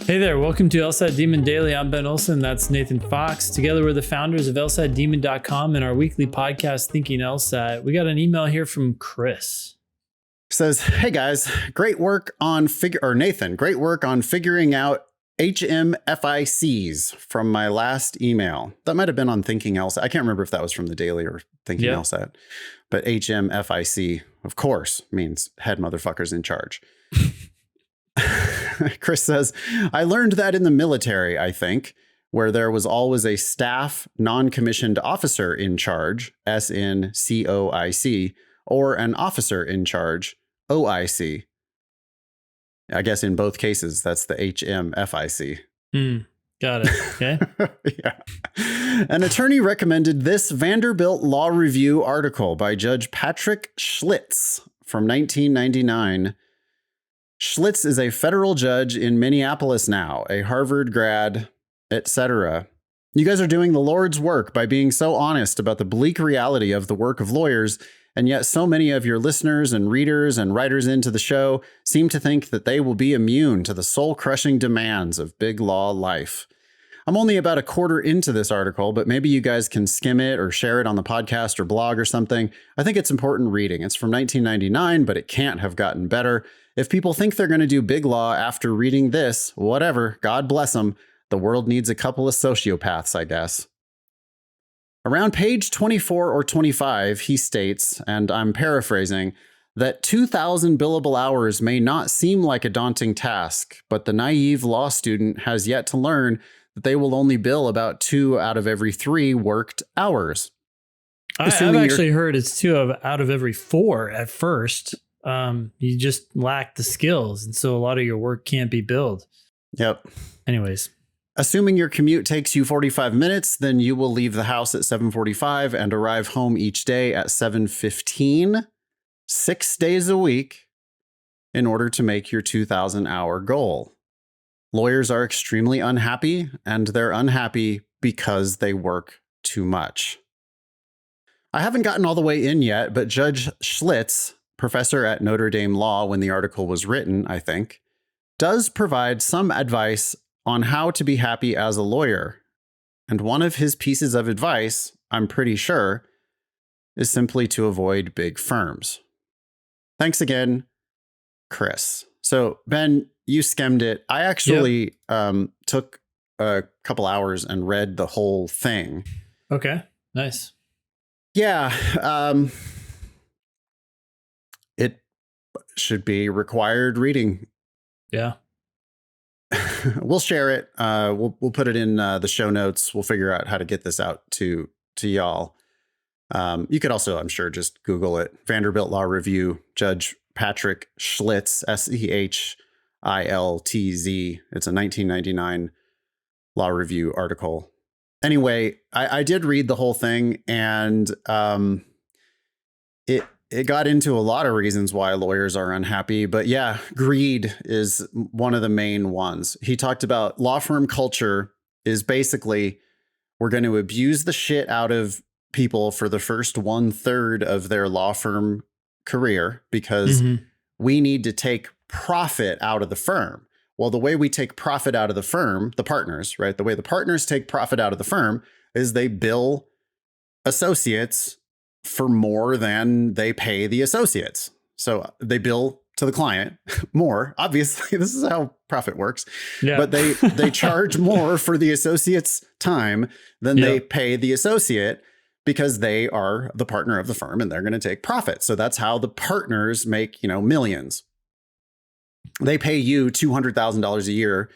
Hey there, welcome to LSAT Demon Daily. I'm Ben Olson. That's Nathan Fox. Together, we're the founders of LSATdemon.com and our weekly podcast, Thinking LSAT. We got an email here from Chris. Says, hey guys, great work on Nathan, great work on figuring out HMFICs from my last email. That might have been on Thinking LSAT. I can't remember if that was from the Daily or Thinking LSAT, but HMFIC, of course, means head motherfuckers in charge. Chris says, I learned that in the military, I think, where there was always a staff non-commissioned officer in charge, as in COIC, or an officer in charge, OIC. I guess in both cases, that's the HMFIC. Got it. Okay. Yeah. An attorney recommended this Vanderbilt Law Review article by Judge Patrick Schlitz from 1999. Schlitz is a federal judge in Minneapolis now, a Harvard grad, etc. You guys are doing the Lord's work by being so honest about the bleak reality of the work of lawyers, and yet so many of your listeners and readers and writers into the show seem to think that they will be immune to the soul-crushing demands of big law life. I'm only about a quarter into this article, but maybe you guys can skim it or share it on the podcast or blog or something. I think it's important reading. It's from 1999, but it can't have gotten better. If people think they're going to do big law after reading this, whatever, God bless them. The world needs a couple of sociopaths, I guess. Around page 24 or 25, he states, and I'm paraphrasing, that 2,000 billable hours may not seem like a daunting task, but the naive law student has yet to learn that they will only bill about 2 out of every 3 worked hours. I've actually heard it's 2 out of every 4 at first. You just lack the skills, and so a lot of your work can't be billed. Yep. Anyways. Assuming your commute takes you 45 minutes, then you will leave the house at 7:45 and arrive home each day at 7:15, 6 days a week, in order to make your 2,000-hour goal. Lawyers are extremely unhappy, and they're unhappy because they work too much. I haven't gotten all the way in yet, but Judge Schlitz, professor at Notre Dame Law when the article was written, I think, does provide some advice on how to be happy as a lawyer. And one of his pieces of advice, I'm pretty sure, is simply to avoid big firms. Thanks again, Chris. So, Ben, you skimmed it. I actually took a couple hours and read the whole thing. Okay, nice. Yeah. It should be required reading. Yeah. We'll share it. We'll put it in the show notes. We'll figure out how to get this out to y'all. You could also, I'm sure, just Google it. Vanderbilt Law Review, Judge Patrick Schlitz, Schiltz. It's a 1999 Law Review article. Anyway, I did read the whole thing, and it got into a lot of reasons why lawyers are unhappy. But yeah, greed is one of the main ones. He talked about law firm culture is basically we're going to abuse the shit out of people for the first 1/3 of their law firm career because we need to take profit out of the firm. Well, the way we take profit out of the firm, the partners, right? The way the partners take profit out of the firm is they bill associates for more than they pay the associates. So they bill to the client more. Obviously, this is how profit works. Yeah. But they charge more for the associate's time than they pay the associate because they are the partner of the firm and they're going to take profit. So that's how the partners make, millions. They pay you $200,000 a year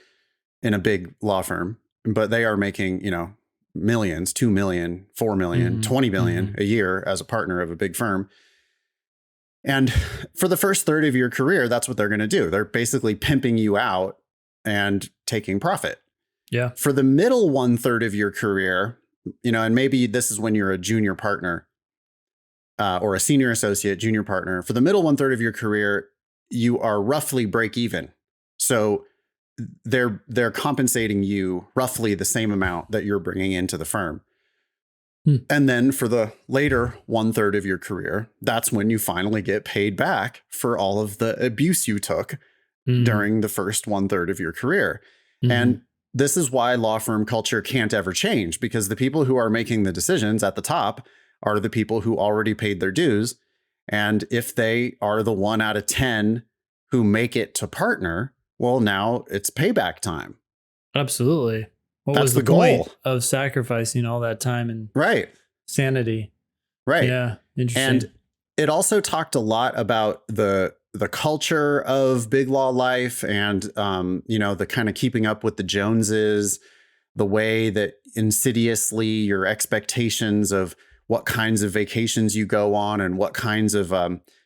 in a big law firm, but they are making, millions, 2 million, 4 million, 20 million a year as a partner of a big firm. And for the first third of your career, that's what they're going to do. They're basically pimping you out and taking profit. Yeah. For the middle 1/3 of your career, and maybe this is when you're a junior partner or a senior associate, junior partner. For the middle 1/3 of your career, you are roughly break even. So they're compensating you roughly the same amount that you're bringing into the firm. And then for the later 1/3 of your career, that's when you finally get paid back for all of the abuse you took during the first 1/3 of your career. Mm-hmm. And this is why law firm culture can't ever change, because the people who are making the decisions at the top are the people who already paid their dues. And if they are the 1 out of 10 who make it to partner, well, now it's payback time. Absolutely. What That's was the the point goal. of sacrificing all that time and Right. sanity? Right. Yeah, interesting. And it also talked a lot about the culture of big law life and, the kind of keeping up with the Joneses, the way that insidiously your expectations of what kinds of vacations you go on and what kinds of,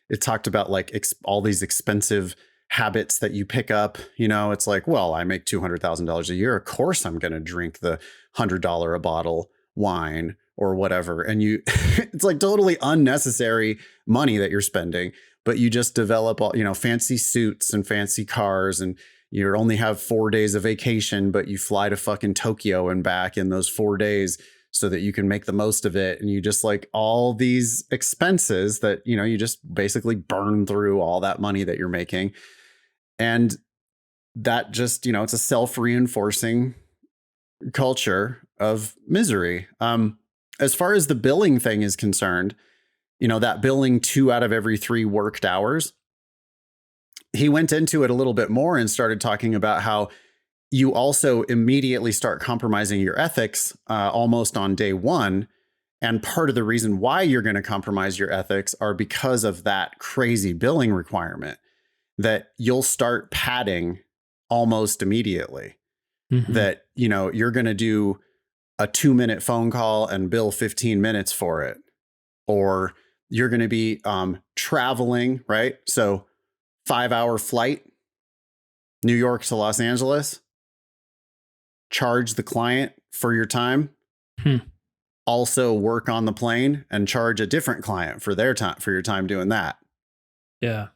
it talked about like all these expensive habits that you pick up. It's like, well, I make $200,000 a year. Of course, I'm going to drink the $100 a bottle wine or whatever. And it's like totally unnecessary money that you're spending, but you just develop all, fancy suits and fancy cars, and you only have 4 days of vacation, but you fly to fucking Tokyo and back in those 4 days so that you can make the most of it. And you just like all these expenses that, you just basically burn through all that money that you're making. And that just, it's a self-reinforcing culture of misery. As far as the billing thing is concerned, that billing 2 out of every 3 worked hours, he went into it a little bit more and started talking about how you also immediately start compromising your ethics almost on day one. And part of the reason why you're going to compromise your ethics are because of that crazy billing requirement that you'll start padding almost immediately. Mm-hmm. That, you're going to do a 2-minute phone call and bill 15 minutes for it. Or you're going to be traveling, right? So 5-hour flight, New York to Los Angeles, charge the client for your time. Also work on the plane and charge a different client for their time, for your time doing that. Yeah.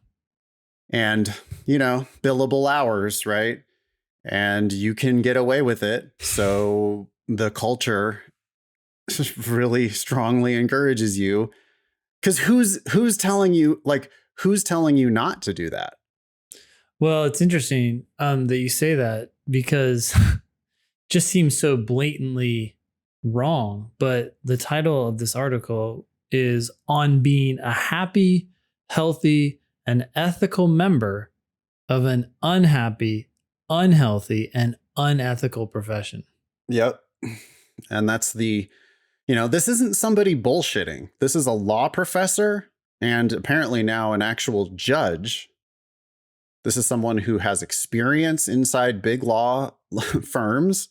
And, billable hours, right? And you can get away with it. So the culture really strongly encourages you, because who's telling you not to do that? Well, it's interesting that you say that, because just seems so blatantly wrong. But the title of this article is On Being a Happy, Healthy, and Ethical Member of an Unhappy, Unhealthy, and Unethical Profession. Yep. And that's this isn't somebody bullshitting. This is a law professor and apparently now an actual judge. This is someone who has experience inside big law firms,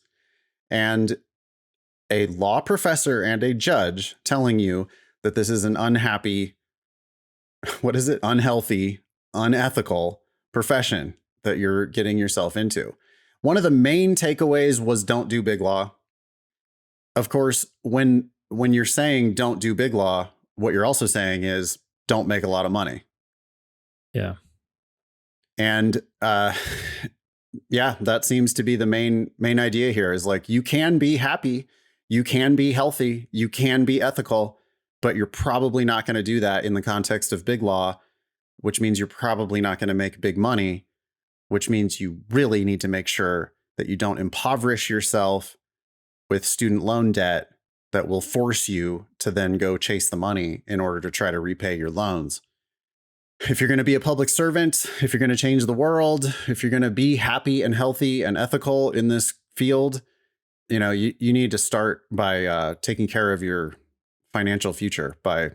and a law professor and a judge telling you that this is an unhappy, unhealthy, unethical profession that you're getting yourself into. One of the main takeaways was don't do big law. Of course, when you're saying don't do big law, what you're also saying is don't make a lot of money. Yeah. And that seems to be the main idea here, is like, you can be happy, you can be healthy, you can be ethical, but you're probably not going to do that in the context of big law, which means you're probably not going to make big money, which means you really need to make sure that you don't impoverish yourself with student loan debt that will force you to then go chase the money in order to try to repay your loans. If you're going to be a public servant, if you're going to change the world, if you're going to be happy and healthy and ethical in this field, you need to start by taking care of your financial future by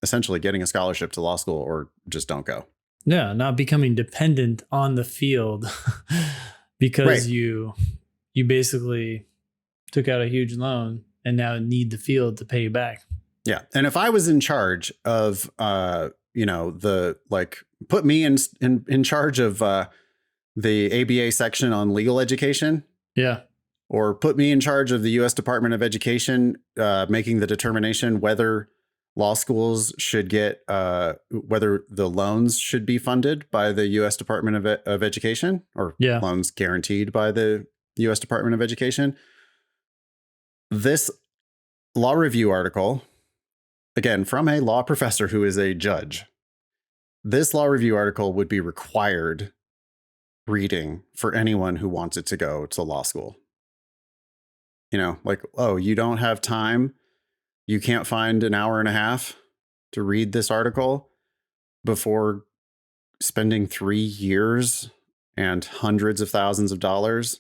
essentially getting a scholarship to law school, or just don't go. Yeah, not becoming dependent on the field because you basically took out a huge loan and now need the field to pay you back. Yeah. And if I was in charge of put me in charge of the ABA section on legal education. Yeah. Or put me in charge of the U.S. Department of Education, making the determination whether law schools should get, whether the loans should be funded by the U.S. Department of Education, or loans guaranteed by the U.S. Department of Education. This law review article, again, from a law professor who is a judge, this law review article would be required reading for anyone who wanted to go to law school. Like, oh, you don't have time. You can't find an hour and a half to read this article before spending 3 years and hundreds of thousands of dollars.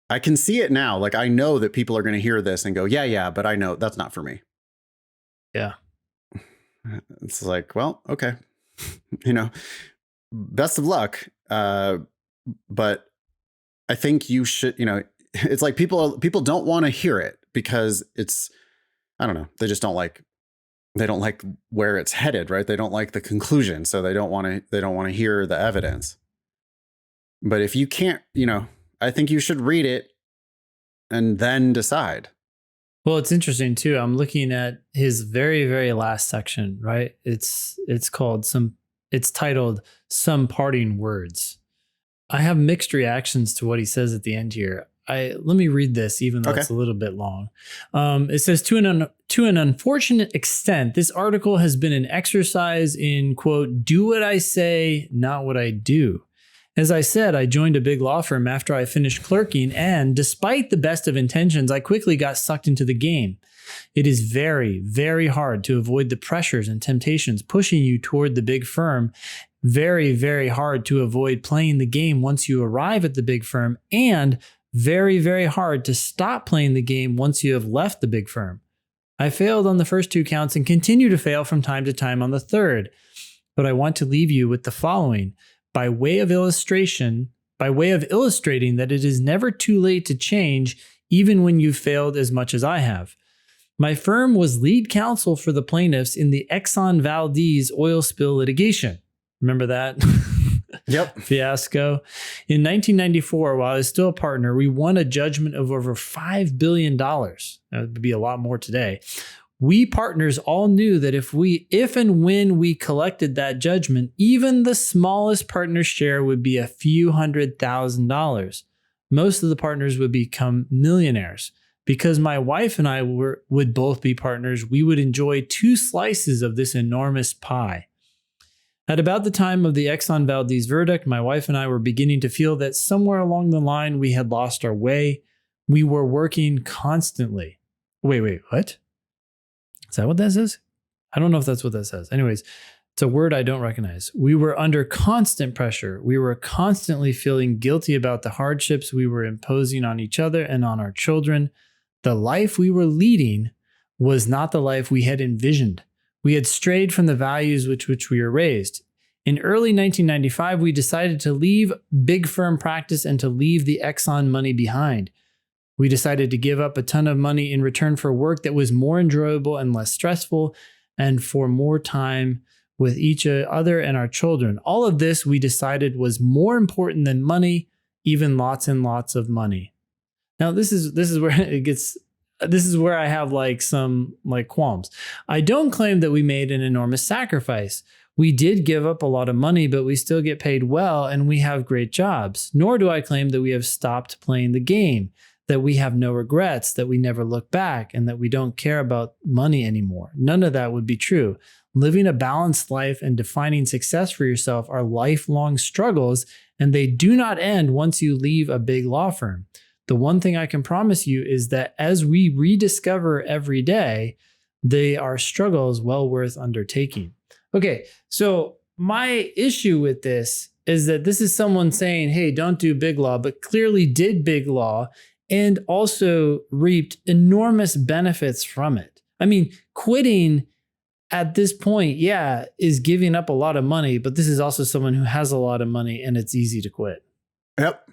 I can see it now. Like, I know that people are going to hear this and go, yeah, but I know that's not for me. Yeah. It's like, well, okay. Best of luck. But I think you should, it's like people don't want to hear it because it's, I don't know. They just don't like where it's headed, right? They don't like the conclusion. So they don't want to hear the evidence. But if you can't, I think you should read it and then decide. Well, it's interesting too. I'm looking at his very, very last section, right? It's titled Some Parting Words. I have mixed reactions to what he says at the end here. Let me read this, even though it's a little bit long. It says, to an unfortunate extent, this article has been an exercise in, quote, do what I say, not what I do. As I said, I joined a big law firm after I finished clerking, and despite the best of intentions, I quickly got sucked into the game. It is very, very hard to avoid the pressures and temptations pushing you toward the big firm. Very, very hard to avoid playing the game once you arrive at the big firm, and very, very hard to stop playing the game once you have left the big firm. I failed on the first 2 counts and continue to fail from time to time on the third. But I want to leave you with the following. By way of illustrating that it is never too late to change, even when you've failed as much as I have. My firm was lead counsel for the plaintiffs in the Exxon Valdez oil spill litigation. Remember that? Yep. Fiasco. In 1994, while I was still a partner, we won a judgment of over $5 billion. That would be a lot more today. We partners all knew that if and when we collected that judgment, even the smallest partner's share would be a few $100,000. Most of the partners would become millionaires. Because my wife and I would both be partners, we would enjoy 2 slices of this enormous pie. At about the time of the Exxon Valdez verdict, my wife and I were beginning to feel that somewhere along the line we had lost our way. We were working constantly. Wait, what? Is that what that says? I don't know if that's what that says. Anyways, it's a word I don't recognize. We were under constant pressure. We were constantly feeling guilty about the hardships we were imposing on each other and on our children. The life we were leading was not the life we had envisioned. We had strayed from the values with which we were raised. In early 1995, we decided to leave big firm practice and to leave the Exxon money behind. We decided to give up a ton of money in return for work that was more enjoyable and less stressful, and for more time with each other and our children. All of this we decided was more important than money, even lots and lots of money. Now, this is where it gets. This is where I have some qualms. I don't claim that we made an enormous sacrifice. We did give up a lot of money, but we still get paid well and we have great jobs. Nor do I claim that we have stopped playing the game, that we have no regrets, that we never look back, and that we don't care about money anymore. None of that would be true. Living a balanced life and defining success for yourself are lifelong struggles, and they do not end once you leave a big law firm. The one thing I can promise you is that as we rediscover every day, they are struggles well worth undertaking. Okay, so my issue with this is that this is someone saying, hey, don't do big law, but clearly did big law and also reaped enormous benefits from it. I mean, quitting at this point, is giving up a lot of money, but this is also someone who has a lot of money and it's easy to quit. Yep.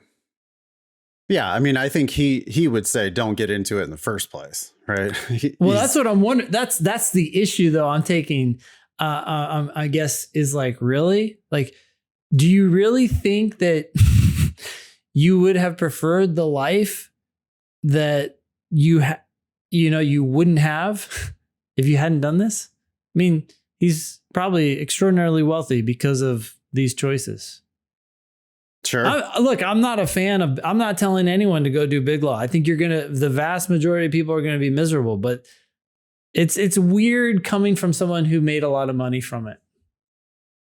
Yeah, I mean, I think he would say don't get into it in the first place, right? That's what I'm wondering. That's the issue, though. I'm taking, I guess, is really? Do you really think that you would have preferred the life that you wouldn't have if you hadn't done this? I mean, he's probably extraordinarily wealthy because of these choices. Sure. I'm not a fan of, I'm not telling anyone to go do big law. I think the vast majority of people are going to be miserable, but it's weird coming from someone who made a lot of money from it.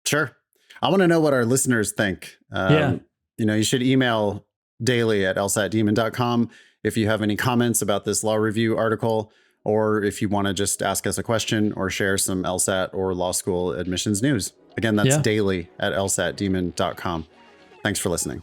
Sure. I want to know what our listeners think. Yeah. You should email daily@lsatdemon.com if you have any comments about this law review article, or if you want to just ask us a question or share some LSAT or law school admissions news. Again, that's Yeah. daily@lsatdemon.com. Thanks for listening.